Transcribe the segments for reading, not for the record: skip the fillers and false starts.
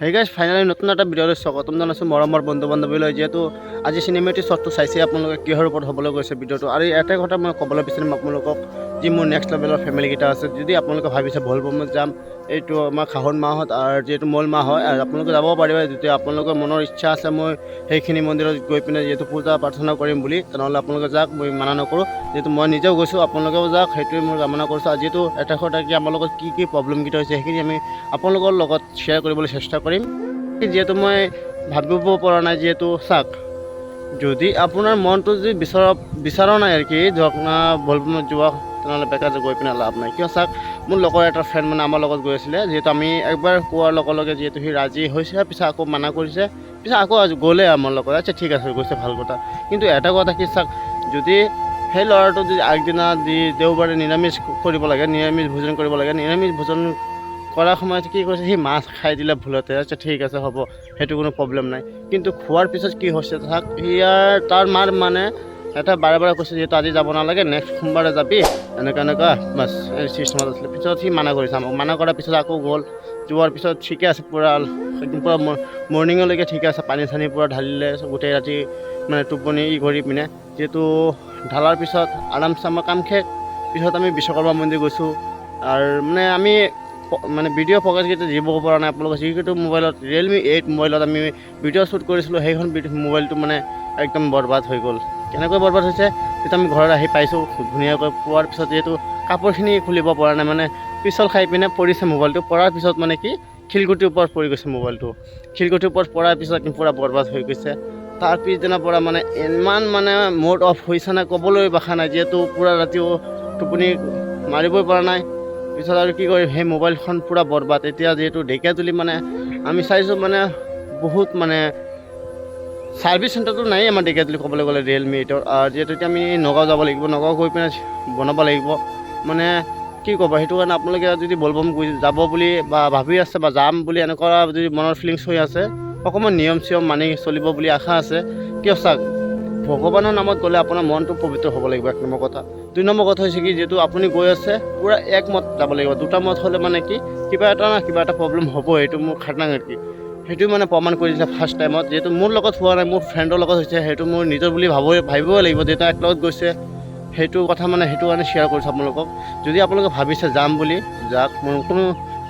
Hey guys finally নতুন এটা ভিডিঅ'লৈ স্বাগতম জনাইছোঁ মৰমৰ বন্ধু বান্ধৱীলৈ। যিহেতু আজি চিনেমেটিক শ্বটটো চাইছে আপোনালোকে কিহৰ ওপৰত হ'বলৈ গৈছে ভিডিঅ'টো, আৰু এটাই কথা মই ক'বলৈ বিচাৰিম আপোনালোকক, যি মোৰ নেক্সট লেভেলৰ ফেমিলিকেইটা আছে। যদি আপোনালোকে ভাবিছে ভলবমত যাম, এইটো আমাৰ শাওণ মাহত আৰু যিহেতু মল মাহ হয়, আৰু আপোনালোকে যাব পাৰিব। যদি আপোনালোকৰ মনৰ ইচ্ছা আছে মই সেইখিনি মন্দিৰত গৈ পিনে যিহেতু পূজা প্ৰাৰ্থনা কৰিম বুলি, তেনেহ'লে আপোনালোকে যাওক, মই মানা নকৰোঁ। যিহেতু মই নিজেও গৈছোঁ, আপোনালোকেও যাওক, সেইটোৱে মই কামনা কৰিছোঁ। আৰু যিহেতু এটা কথা কি আমাৰ লগত কি প্ৰব্লেমকেইটা হৈছে সেইখিনি আমি আপোনালোকৰ লগত শ্বেয়াৰ কৰিবলৈ চেষ্টা কৰিম। যিহেতু মই ভাবিব পৰা নাই, যিহেতু চাওক, যদি আপোনাৰ মনটো যদি বিচৰা নাই আৰু কি ধৰক না ভলবমত যোৱা, তেনেহ'লে বেকাৰ গৈ পিনে লাভ নাই। কিয় চাওক, মোৰ লগৰ এটা ফ্ৰেণ্ড মানে আমাৰ লগত গৈ আছিলে। যিহেতু আমি একবাৰ কোৱাৰ লগে লগে যিহেতু সি ৰাজি হৈছে, পিছত আকৌ মানা কৰিছে, পিছত আকৌ গ'লে আমাৰ লগত। আচ্ছা ঠিক আছে, গৈছে, ভাল কথা। কিন্তু এটা কথা কি চাওক, যদি সেই ল'ৰাটো যদি আগদিনা দেওবাৰে নিৰামিষ কৰিব লাগে, নিৰামিষ ভোজন কৰিব লাগে, নিৰামিষ ভোজন কৰাৰ সময়ত কি কৰিছে, সি মাছ খাই দিলে ভুলতে। আচ্ছা ঠিক আছে, হ'ব, সেইটো কোনো প্ৰব্লেম নাই। কিন্তু খোৱাৰ পিছত কি হৈছে চাওক, তাৰ মাৰ মানে এটা বাৰে বাৰে কৈছে, যিহেতু আজি যাব নালাগে, নেক্সট সোমবাৰে যাবি, এনেকুৱা বাছ এই চিষ্টেমত আছিলে। পিছত সি মানা কৰিছে, আমাক মানা কৰাৰ পিছত আকৌ গ'ল। যোৱাৰ পিছত ঠিকে আছে, পূৰা একদম পূৰা মৰ্ণিঙলৈকে ঠিকে আছে, পানী চানী পূৰা ঢালিলে গোটেই ৰাতি, মানে টোপনি কৰি পিনে। যিহেতু ঢালাৰ পিছত আৰামছে আমাৰ কাম শেষ। পিছত আমি বিশ্বকৰ্মা মন্দিৰ গৈছোঁ, আৰু মানে আমি মানে ভিডিঅ' ফকাছকেইটা দিব পৰা নাই আপোনালোকে। যিহেতু মোবাইলত ৰিয়েলমি 8 মোবাইলত আমি ভিডিঅ' শ্বুট কৰিছিলোঁ, সেইখন মোবাইলটো মানে একদম বৰবাদ হৈ গ'ল। কেনেকৈ বৰবাদ হৈছে, তেতিয়া আমি ঘৰত আহি পাইছোঁ ধুনীয়াকৈ। পোৱাৰ পিছত যিহেতু কাপোৰখিনি খুলিব পৰা নাই, মানে পিছল খাই পিনে পৰিছে মোবাইলটো। পৰাৰ পিছত মানে কি শিলগুটিৰ ওপৰত পৰি গৈছে মোবাইলটো। শিলগুটিৰ ওপৰত পৰাৰ পিছত পূৰা বৰবাদ হৈ গৈছে। তাৰ পিছদিনাৰ পৰা মানে ইমান মানে মুড অফ হৈছে নাই, ক'বলৈ ভাষা নাই। যিহেতু পূৰা ৰাতিও টোপনি মাৰিবই পৰা নাই। পিছত আৰু কি কৰিম, সেই মোবাইলখন পূৰা বৰবাদ। এতিয়া যিহেতু ঢেকীয়াজুলি মানে আমি চাইছোঁ, মানে বহুত মানে ছাৰ্ভিচ চেণ্টাৰটো নাই আমাৰ ঢেকীয়াজুলি ক'বলৈ গ'লে ৰিয়েলমি 8ৰ। যিহেতু এতিয়া আমি নগাঁও যাব লাগিব, নগাঁও গৈ পিনে বনাব লাগিব। মানে কি ক'ব, সেইটো কাৰণে আপোনালোকে যদি বলবম যাব বুলি বা ভাবি আছে বা যাম বুলি এনেকুৱা যদি মনৰ ফিলিংছ হৈ আছে, অকণমান নিয়ম চিয়ম মানি চলিব বুলি আশা আছে। কিয় চাওক, ভগৱানৰ নামত গ'লে আপোনাৰ মনটো পবিত্ৰ হ'ব লাগিব, 1 নম্বৰ কথা। 2 নম্বৰ কথা হৈছে কি, যিহেতু আপুনি গৈ আছে পূৰা একমত যাব লাগিব। 2টা মত হ'লে মানে কি কিবা এটা প্ৰব্লেম হ'ব, এইটো মোৰ খাটাং আৰু কি। সেইটো মানে প্ৰমাণ কৰি দিছে ফাৰ্ষ্ট টাইমত। যিহেতু মোৰ লগত হোৱা নাই, মোৰ ফ্ৰেণ্ডৰ লগত হৈছে, সেইটো মোৰ নিজৰ বুলি ভাবিবই লাগিব। যেতিয়া একলগত গৈছে, সেইটো কথা মানে সেইটো কাৰণে শ্বেয়াৰ কৰিছোঁ আপোনালোকক। যদি আপোনালোকে ভাবিছে যাম বুলি, যাওক, মোৰ কোনো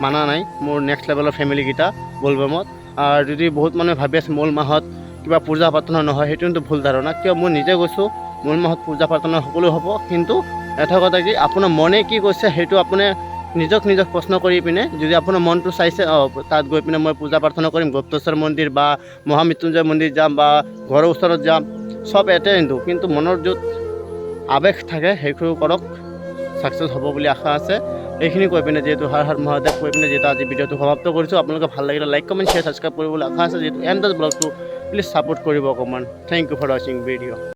মানা নাই। মোৰ নেক্সট লেভেলৰ ফেমিলিকেইটা বলবমত। আৰু যদি বহুত মানুহে ভাবি আছে মল মাহত কিবা পূজা প্ৰাৰ্থনা নহয়, সেইটো কিন্তু ভুল ধাৰণা। কিয়, মই নিজে গৈছোঁ, মল মাহত পূজা প্ৰাৰ্থনা সকলো হ'ব। কিন্তু এটা কথা কি, আপোনাৰ মনে কি কৈছে সেইটো আপুনি নিজক প্ৰশ্ন কৰি পিনে, যদি আপোনাৰ মনটো চাইছে তাত গৈ পিনে মই পূজা প্ৰাৰ্থনা কৰিম, গুপ্তেশ্বৰ মন্দিৰ বা মহামৃত্যুঞ্জয় মন্দিৰ যাম বা ঘৰৰ ওচৰত যাম, চব এটাই কিন্তু মনৰ য'ত আৱেগ থাকে সেইটো কৰক, ছাকচেছ হ'ব বুলি আশা আছে। এইখিনি কৈ পিনে যিহেতু হৰ হৰ মহাদেৱ কৈ পিনে যিহেতু আজি ভিডিঅ'টো সমাপ্ত কৰিছোঁ। আপোনালোকে ভাল লাগিলে লাইক কমেণ্ট শ্বেয়াৰ ছাবস্ক্ৰাইব কৰিবলৈ আশা আছে। যিহেতু এণ্ড ব্লগটো প্লিজ ছাপোৰ্ট কৰিব অকণমান। থেংক ইউ ফৰ ৱাচিং ভিডিঅ'।